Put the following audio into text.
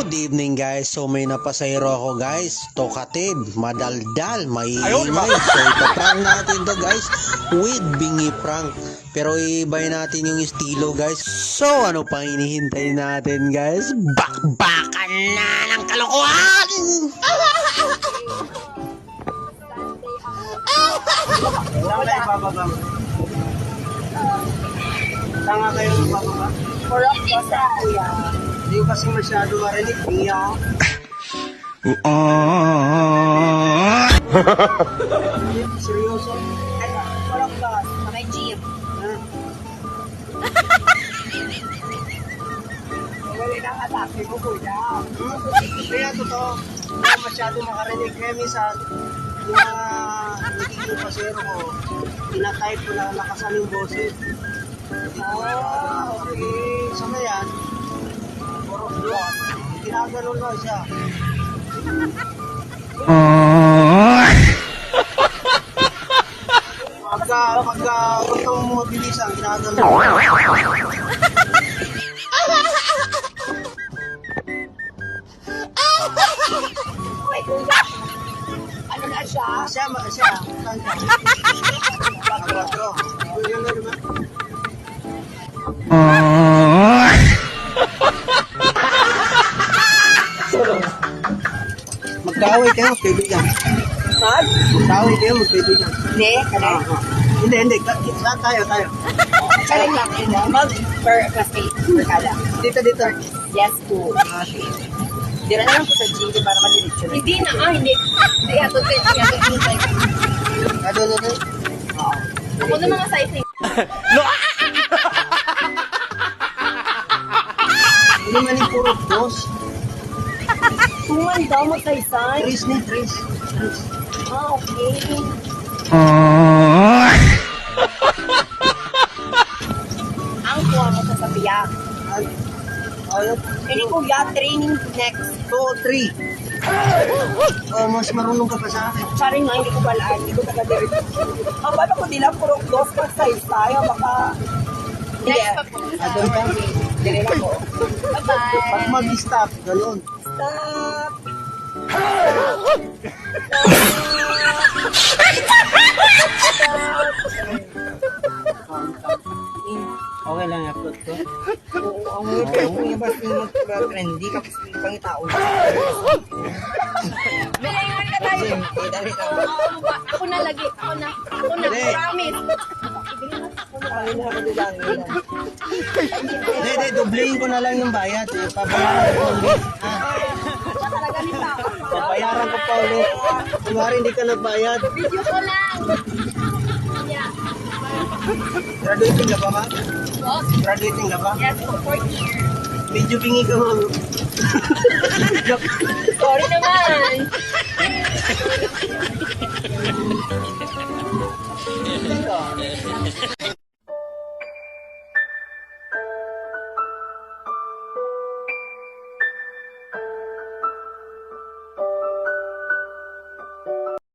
Good evening guys. So may napasayro ako guys. Talkative, madaldal, maingay. So ipaprank natin to guys with bingi prank. Pero iibay natin yung estilo guys. So ano pang hinihintay natin guys? Bakbakan na ng kalokohan! Wala kayo bababa. Tanga kayo ng bababa. Kurang ko sa kuya. Hindi ko kasi masyado marinig. Iya. Seryoso? Ano? Kurang ko sa may gym. Wala na katapin mo kuya. Kaya totoo. Hindi ko masyado makarinig. Kaya minsan, yung mga nagiging pasero ko, tinatype ko na lakasan yung boses. Okay. So na yan, puro doon. Ginaganon lang siya. Pagka gustong mabilisan, ginaganon. May kuya. Ano na siya? Siya. Saan siya? Quatro. Yun na naman. Magkaway kayo, kaibigan. Magkaway kayo, magkaibigan. Hindi, kanay. Hindi. Saan tayo? Kanay lang. Mag per classmate. Per kada. Dito. Yes po. Dira na lang po sa gym para madiretso. Hindi na, hindi. Hindi, ato kayo. Ano? Ako na mga sizing. Hindi man yung puro dos. Tuman daw mo saysay. Tris. Okay. Ang kuha mo sa sabiyak. Ano? Hindi kuya, training next. 2, 3. Oh, mas marunong ka pa sa akin. Sorry nga, hindi ko balaan. Hindi ko taga-dirt. Ang paano ko nila puro dos ka saysay. Baka... Next pa po. Doon ka. Dire na po. Bye-bye. Pag mag-stop, ganun. Stop. Okay lang upload ko. Oo, ang mga yung basta yung mag-trendy kapag pangitao. Bilayan ka tayo. Ako na lagi. Ako na. Promise. Hindi, doblehin ko na lang yung bayad. Pabayaran ko ulit. Talaga ni tao. Pabayaran ko pa ulit. Kunwari hindi ka nagbayad. Video ko lang. Yeah. Graduating ka ba, ma? Oh, Graduating ka ba? yes, for 4 years. Medyo bingi ka, ma. Sorry naman.